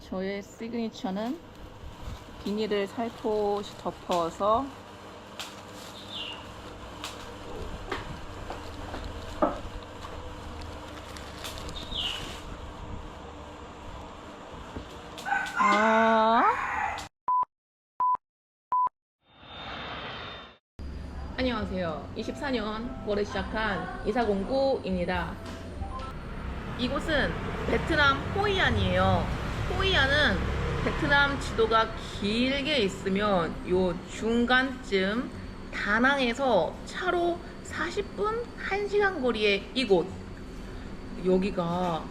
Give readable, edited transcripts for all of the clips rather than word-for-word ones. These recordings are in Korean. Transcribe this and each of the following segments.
저의 시그니처는 비닐을 살포시 덮어서 안녕하세요. 24년 9월에 시작한 이사공구입니다. 이곳은 베트남 호이안이에요. 호이안은 베트남 지도가 길게 있으면 요 중간쯤 다낭에서 차로 40분, 1시간 거리의 이곳. 여기가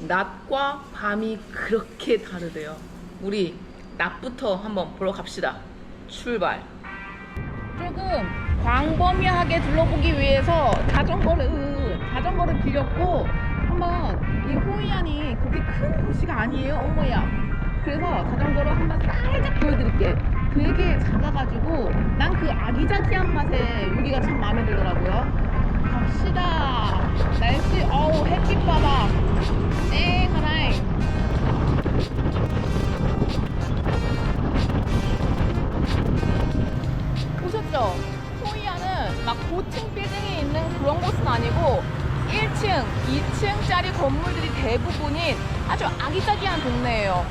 낮과 밤이 그렇게 다르대요. 우리 낮부터 한번 보러 갑시다. 출발. 조금 광범위하게 둘러보기 위해서 자전거를 빌렸고 한번 이 호이안이 그렇게 큰 도시가 아니에요. 어머야. 그래서 자전거로 한번 살짝 보여드릴게. 되게 작아가지고 난 그 아기자기한 맛에 여기가 참 마음에 들더라고요. 갑시다. 날씨 햇빛 봐봐. 쨍하라잉. 보셨죠? 호이안은 막 고층 빌딩이 있는 그런 곳은 아니고 1층, 2층짜리 건물들이 대부분인 아주 아기자기한 동네예요.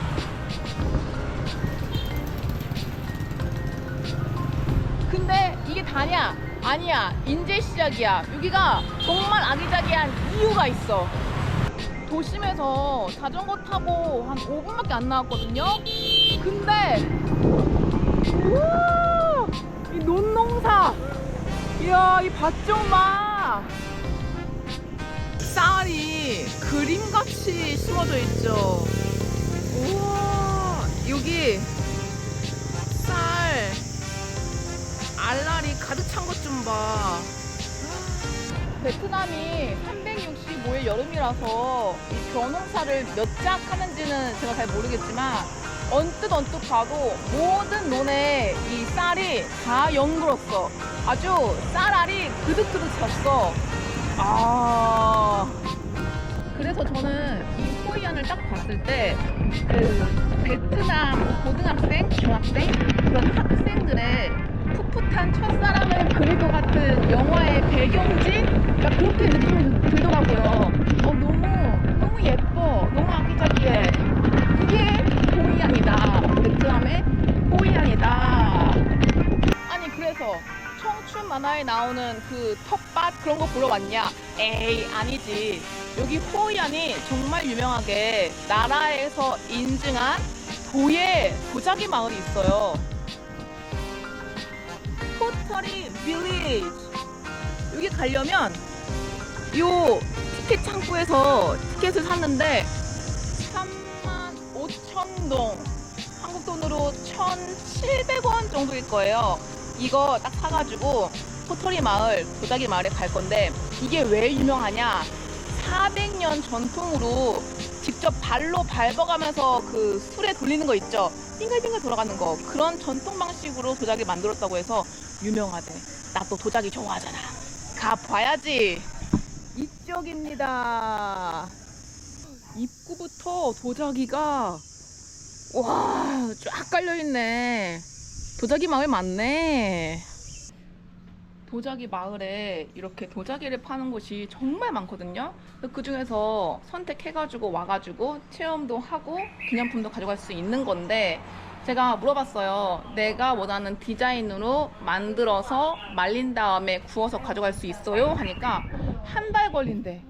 근데 이게 다냐? 아니야. 이제 시작이야. 여기가 정말 아기자기한 이유가 있어. 도심에서 자전거 타고 한 5분밖에 안 나왔거든요. 근데 우와! 이 논농사, 이야, 이 밭 좀 봐. 쌀이 그림같이 심어져 있죠. 우와, 여기 쌀 알알이 가득 찬 것 좀 봐. 베트남이 365일 여름이라서 이 벼농사를 몇 작 하는지는 제가 잘 모르겠지만 언뜻 봐도 모든 논에 이 쌀이 다 연글었어. 아주 쌀알이 그득그득 찼어. 그래서 저는 이 호이안을 딱 봤을 때 그 베트남 고등학생, 중학생 그런 학생들의 풋풋한 첫사랑을 그릴 것 같은 영화의 배경지? 그러니까 그렇게 느낌이 들더라고요. 너무 예뻐. 너무 아기자기해. 이게 호이안이다. 베트남의 호이안이다. 아니, 그래서 청춘 만화에 나오는 그 텃밭 그런 거 보러 왔냐? 에이, 아니지. 여기 호이안이 정말 유명하게 나라에서 인증한 도자기 마을이 있어요. 포터리 빌리지. 여기 가려면 요 티켓 창구에서 티켓을 샀는데 35,000동, 한국 돈으로 1,700원 정도일 거예요. 이거 딱 사가지고 포터리 마을, 도자기 마을에 갈 건데 이게 왜 유명하냐? 400년 전통으로 직접 발로 밟아가면서 그 술에 돌리는 거 있죠? 빙글빙글 돌아가는 거. 그런 전통 방식으로 도자기 만들었다고 해서 유명하대. 나 또 도자기 좋아하잖아. 가봐야지. 이쪽입니다. 입구부터 도자기가 와, 쫙 깔려있네. 도자기 마을 맞네. 도자기 마을에 이렇게 도자기를 파는 곳이 정말 많거든요. 그 중에서 선택해가지고 와가지고 체험도 하고 기념품도 가져갈 수 있는 건데 제가 물어봤어요. 내가 원하는 디자인으로 만들어서 말린 다음에 구워서 가져갈 수 있어요? 하니까 한 달 걸린대.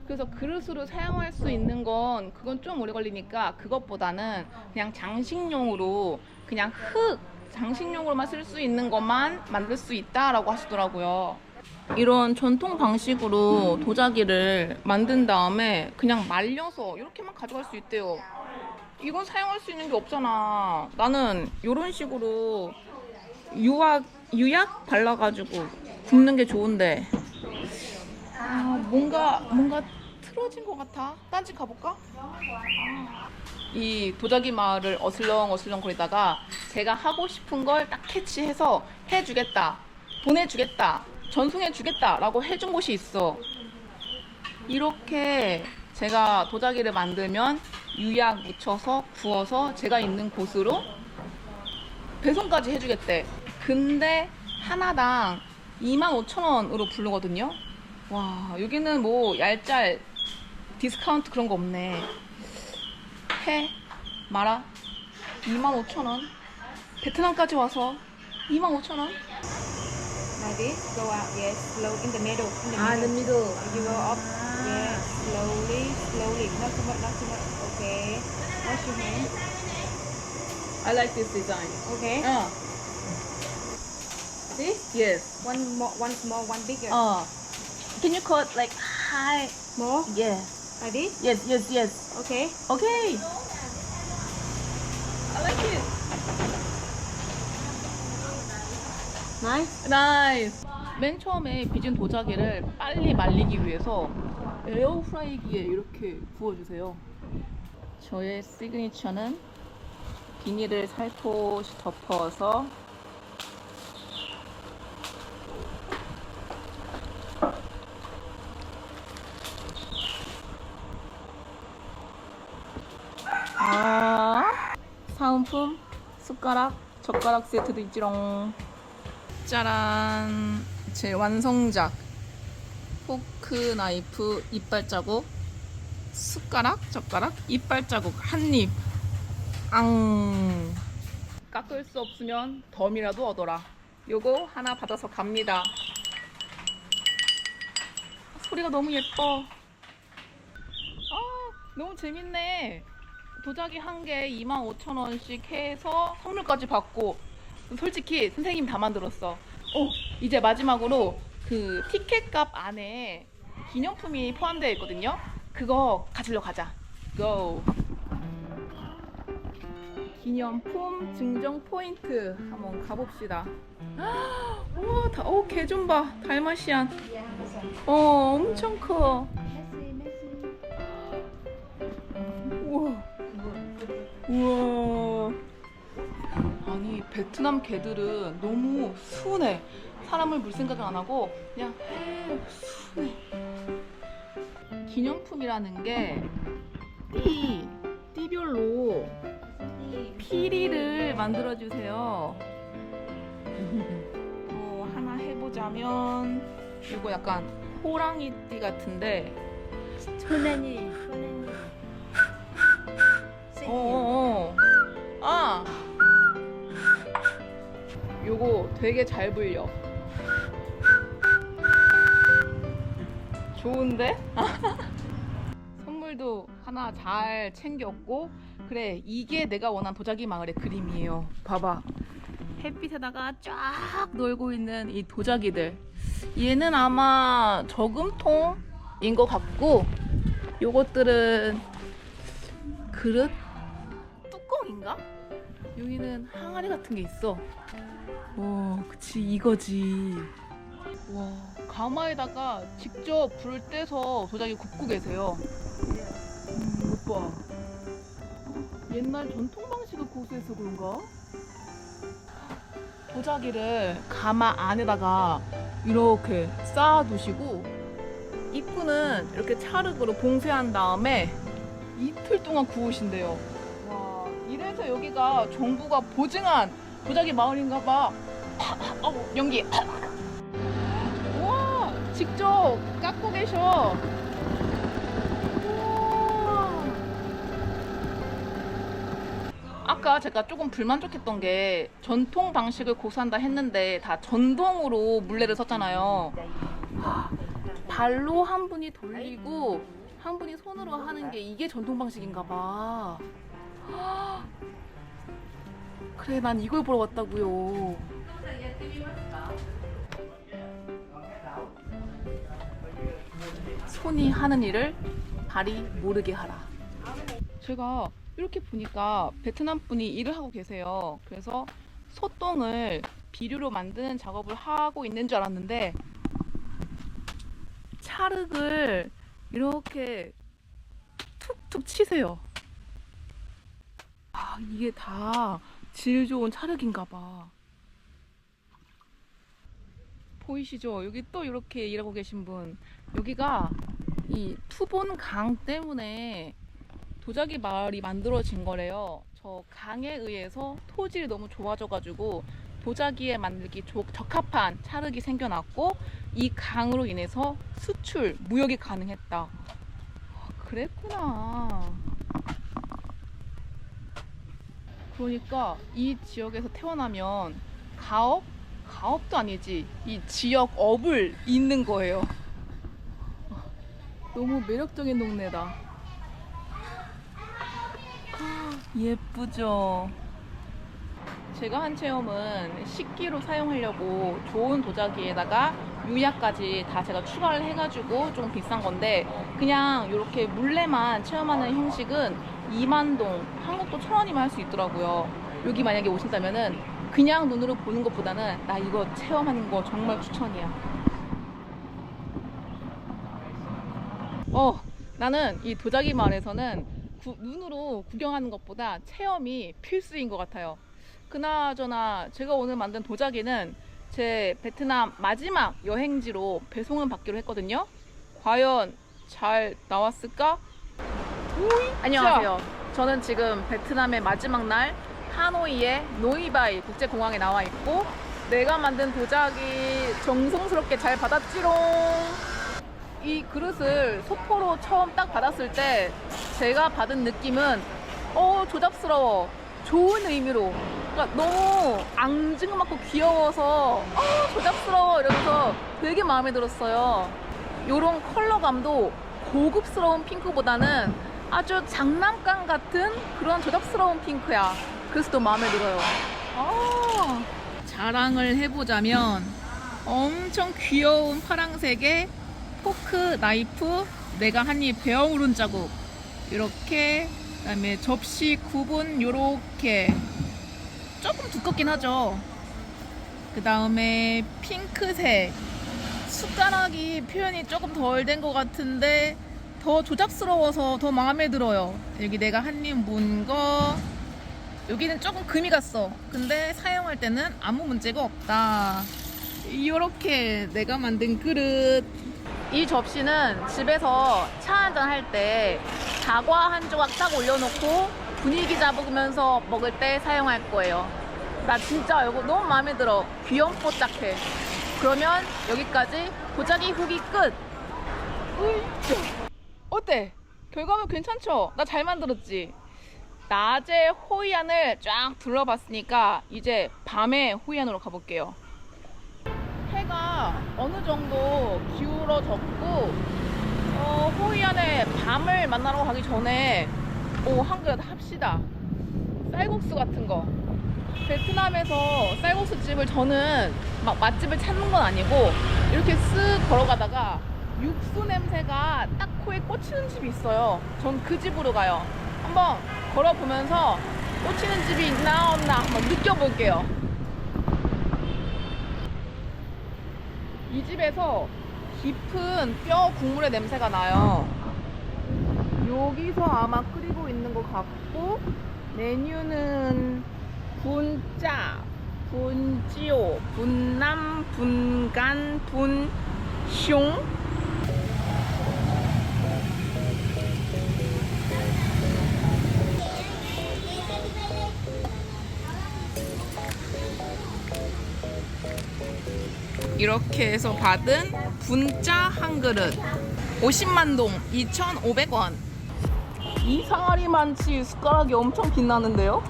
그래서 그릇으로 사용할 수 있는 건 그건 좀 오래 걸리니까 그것보다는 그냥 장식용으로 그냥 장식용으로만 쓸 수 있는 것만 만들 수 있다라고 하시더라고요. 이런 전통 방식으로 도자기를 만든 다음에 그냥 말려서 이렇게만 가져갈 수 있대요. 이건 사용할 수 있는 게 없잖아. 나는 이런 식으로 유약 발라가지고 굽는 게 좋은데 뭔가 틀어진 것 같아. 딴 집 가볼까? 이 도자기 마을을 어슬렁 거리다가 제가 하고 싶은 걸 딱 캐치해서 해주겠다, 보내주겠다, 전송해주겠다 라고 해준 곳이 있어. 이렇게 제가 도자기를 만들면 유약 묻혀서 구워서 제가 있는 곳으로 배송까지 해주겠대. 근데 하나당 25,000원으로 부르거든요. 와, 여기는 뭐 얄짤 디스카운트 그런 거 없네. 해 마라 25,000원. 베트남까지 와서 25,000원. Like this, go out, yes, slow in the middle, in the Ah, the middle. middle. You go up, yes, slowly, slowly, not too much, not too much. Okay, wash your hands. I like this design. Okay, this Yes. one more, one small, one bigger. Can you cut like high? More Yeah. like this. Yes, yes, yes. Okay. Okay. I like it. Nice. 나이스. 맨 처음에 빚은 도자기를 빨리 말리기 위해서 에어프라이기에 이렇게 구워주세요. 저의 시그니처는 비닐을 살포시 덮어서 사은품 숟가락 젓가락 세트도 있지롱. 짜란, 제 완성작. 포크, 나이프, 이빨 자국, 숟가락, 젓가락, 이빨 자국, 한입. 앙. 깎을 수 없으면 덤이라도 얻어라. 요거 하나 받아서 갑니다. 소리가 너무 예뻐. 너무 재밌네. 도자기 한 개 25,000원씩 해서 선물까지 받고, 솔직히 선생님 다 만들었어. 이제 마지막으로 그 티켓 값 안에 기념품이 포함되어 있거든요. 그거 가지러 가자. 고! 기념품 증정 포인트 한번 가봅시다. 우와, 개 좀 봐. 달마시안. 엄청 커. 우와. 우와. 아니, 베트남 개들은 너무 순해. 사람을 물 생각을 안 하고 그냥 순해. 기념품이라는 게 띠별로 피리를 만들어주세요. 하나 해보자면 이거 약간 호랑이 띠 같은데. 흔하니. 요거 되게 잘 불려. 좋은데? 선물도 하나 잘 챙겼고, 그래, 이게 내가 원한 도자기 마을의 그림이에요. 봐봐. 햇빛에다가 쫙 놀고 있는 이 도자기들. 얘는 아마 저금통인 것 같고, 요것들은 그릇? 뚜껑인가? 여기는 항아리 같은 게 있어. 그치, 이거지. 와, 가마에다가 직접 불 떼서 도자기 굽고 계세요. 이것 봐. 옛날 전통 방식을 고수해서 그런가? 도자기를 가마 안에다가 이렇게 쌓아두시고, 입구는 이렇게 찰흙으로 봉쇄한 다음에 이틀 동안 구우신대요. 와, 이래서 여기가 정부가 보증한 도자기 마을인가봐. 연기. 우와, 직접 깎고 계셔. 우와. 아까 제가 조금 불만족했던 게 전통 방식을 고수한다 했는데 다 전동으로 물레를 섰잖아요. 발로 한 분이 돌리고 한 분이 손으로 하는 게 이게 전통 방식인가 봐. 그래, 난 이걸 보러 왔다고요. 손이 하는 일을 발이 모르게 하라. 제가 이렇게 보니까 베트남 분이 일을 하고 계세요. 그래서 소똥을 비료로 만드는 작업을 하고 있는 줄 알았는데 찰흙을 이렇게 툭툭 치세요. 이게 다 질 좋은 찰흙인가 봐. 보이시죠? 여기 또 이렇게 일하고 계신 분. 여기가 이 투본 강 때문에 도자기 마을이 만들어진 거래요. 저 강에 의해서 토질이 너무 좋아져가지고 도자기에 만들기 적합한 찰흙이 생겨났고 이 강으로 인해서 수출, 무역이 가능했다. 그랬구나. 그러니까 이 지역에서 태어나면 가업도 아니지. 이 지역 업을 잇는 거예요. 너무 매력적인 동네다. 예쁘죠? 제가 한 체험은 식기로 사용하려고 좋은 도자기에다가 유약까지 다 제가 추가를 해가지고 좀 비싼 건데 그냥 이렇게 물레만 체험하는 형식은 2만동, 한국도 1,000원이면 할 수 있더라고요. 여기 만약에 오신다면은 그냥 눈으로 보는 것보다는 나 이거 체험하는 거 정말 추천이야. 나는 이 도자기 마을에서는 눈으로 구경하는 것보다 체험이 필수인 것 같아요. 그나저나 제가 오늘 만든 도자기는 제 베트남 마지막 여행지로 배송을 받기로 했거든요. 과연 잘 나왔을까? 안녕하세요. 저는 지금 베트남의 마지막 날 하노이의 노이바이 국제공항에 나와 있고 내가 만든 도자기 정성스럽게 잘 받았지롱. 이 그릇을 소포로 처음 딱 받았을 때 제가 받은 느낌은 조잡스러워. 좋은 의미로. 그러니까 너무 앙증맞고 귀여워서 조잡스러워 이러면서 되게 마음에 들었어요. 요런 컬러감도 고급스러운 핑크보다는 아주 장난감 같은 그런 조잡스러운 핑크야. 그래서 더 마음에 들어요. 자랑을 해보자면 엄청 귀여운 파랑색의 포크, 나이프, 내가 한입 베어 오른 자국 이렇게, 그다음에 접시 구분 요렇게 조금 두껍긴 하죠. 그 다음에 핑크색 숟가락이 표현이 조금 덜 된 것 같은데 더 조잡스러워서 더 마음에 들어요. 여기 내가 한입 문 거 여기는 조금 금이 갔어. 근데 사용할 때는 아무 문제가 없다. 이렇게 내가 만든 그릇. 이 접시는 집에서 차 한잔 할 때 사과 한 조각 딱 올려놓고 분위기 잡으면서 먹을 때 사용할 거예요. 나 진짜 이거 너무 마음에 들어. 귀염뽀짝해. 그러면 여기까지 도자기 후기 끝. 어때? 결과물 괜찮죠? 나 잘 만들었지? 낮에 호이안을 쫙 둘러봤으니까 이제 밤에 호이안으로 가볼게요. 해가 어느 정도 기울어졌고 호이안에 밤을 만나러 가기 전에 한 그릇 합시다. 쌀국수 같은 거. 베트남에서 쌀국수 집을 저는 막 맛집을 찾는 건 아니고 이렇게 쓱 걸어가다가 육수 냄새가 딱 코에 꽂히는 집이 있어요. 전 그 집으로 가요. 한번 걸어보면서 꽂히는 집이 있나 없나 한번 느껴볼게요. 이 집에서 깊은 뼈 국물의 냄새가 나요. 여기서 아마 끓이고 있는 것 같고 메뉴는 분짜, 분지오, 분남, 분간, 분숑. 이렇게 해서 받은 분짜 한 그릇 50만동 2,500원. 이 상아리 만치 숟가락이 엄청 빛나는데요?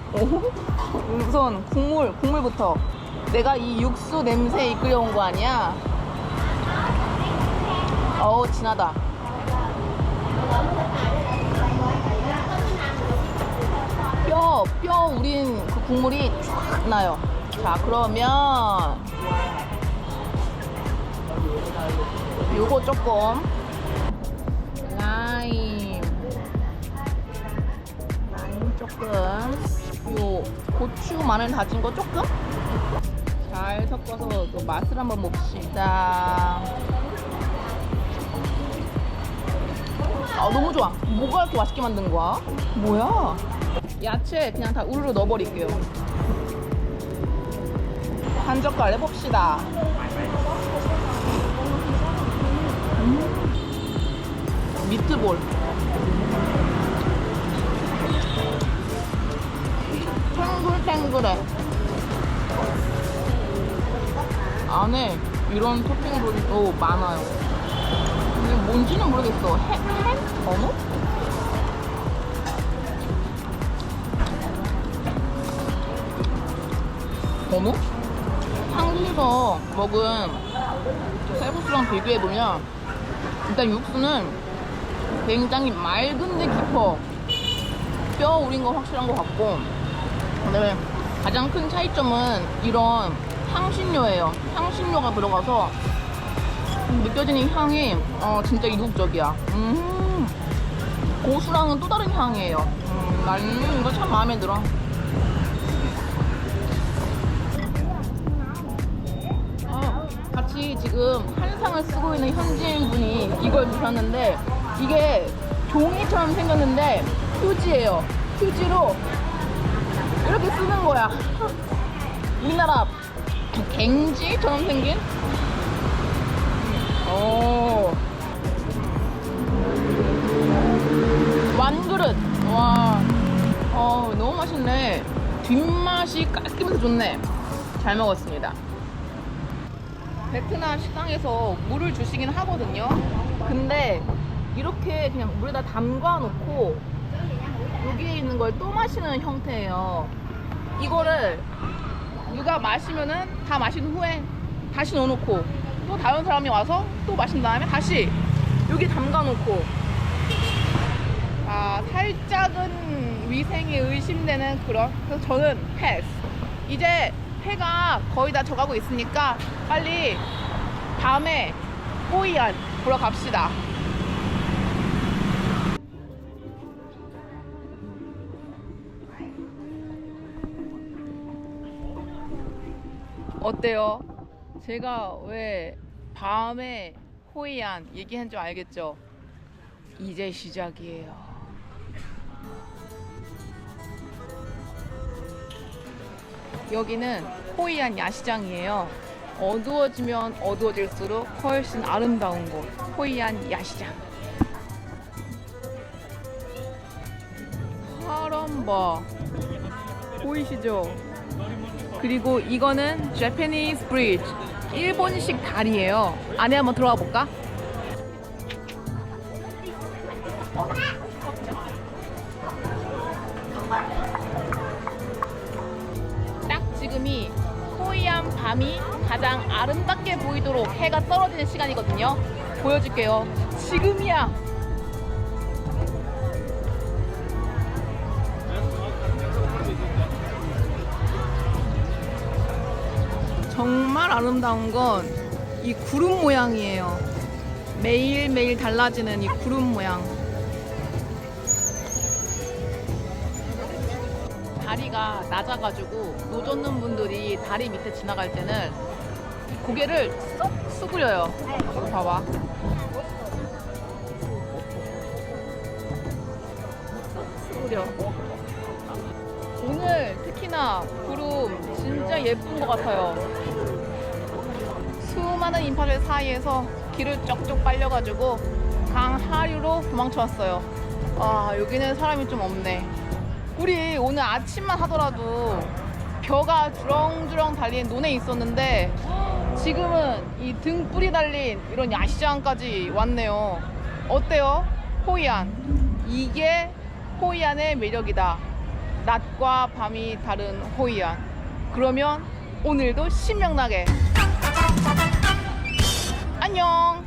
우선 국물부터. 내가 이 육수 냄새에 이끌려온 거 아니야? 진하다. 뼈 우린 그 국물이 쫙 나요. 자, 그러면 요거 조금 라임 조금, 요 고추 마늘 다진 거 조금 잘 섞어서 또 맛을 한번 봅시다. 너무 좋아. 뭐가 이렇게 맛있게 만든 거야? 뭐야? 야채 그냥 다 우르르 넣어버릴게요. 한 젓갈 해봅시다. 미트볼. 탱글탱글해. 안에 이런 토핑들도 많아요. 이게 뭔지는 모르겠어. 햄? 어묵? 어묵? 한국에서 먹은 쌀국수랑 비교해보면 일단 육수는 굉장히 맑은데 깊어. 뼈 우린 거 확실한 것 같고, 그다음에 가장 큰 차이점은 이런 향신료예요. 향신료가 들어가서 느껴지는 향이 진짜 이국적이야. 고수랑은 또 다른 향이에요. 난 이거 참 마음에 들어. 같이 지금 한상을 쓰고 있는 현지인분이 이걸 주셨는데, 이게 종이처럼 생겼는데 휴지예요. 휴지로 이렇게 쓰는 거야. 우리나라 갱지처럼 생긴? 완그릇. 와, 너무 맛있네. 뒷맛이 깔끔해서 좋네. 잘 먹었습니다. 베트남 식당에서 물을 주시긴 하거든요. 근데 이렇게 그냥 물에다 담가 놓고 여기에 있는 걸 또 마시는 형태예요. 이거를 누가 마시면은 다 마신 후에 다시 넣어놓고 또 다른 사람이 와서 또 마신 다음에 다시 여기 담가 놓고, 살짝은 위생이 의심되는 그런. 그래서 저는 패스. 이제 해가 거의 다 져가고 있으니까 빨리 밤에 호이안 보러 갑시다. 어때요? 제가 왜 밤에 호이안 얘기한 줄 알겠죠? 이제 시작이에요. 여기는 호이안 야시장이에요. 어두워지면 어두워질수록 훨씬 아름다운 곳, 호이안 야시장. 사람 봐. 보이시죠? 그리고 이거는 Japanese Bridge, 일본식 다리예요. 안에 한번 들어가 볼까? 딱 지금이 호이안 밤이 가장 아름답게 보이도록 해가 떨어지는 시간이거든요. 보여줄게요. 지금이야. 정말 아름다운 건 이 구름 모양이에요. 매일매일 달라지는 이 구름 모양. 다리가 낮아가지고 노젓는 분들이 다리 밑에 지나갈 때는 고개를 쏙 수그려요. 봐봐. 수그려. 오늘 특히나 구름 진짜 예쁜 것 같아요. 수많은 인파들 사이에서 길을 쪽쪽 빨려가지고 강 하류로 도망쳐 왔어요. 여기는 사람이 좀 없네. 우리 오늘 아침만 하더라도 벼가 주렁주렁 달린 논에 있었는데 지금은 이 등불이 달린 이런 야시장까지 왔네요. 어때요? 호이안. 이게 호이안의 매력이다. 낮과 밤이 다른 호이안. 그러면 오늘도 신명나게 안녕.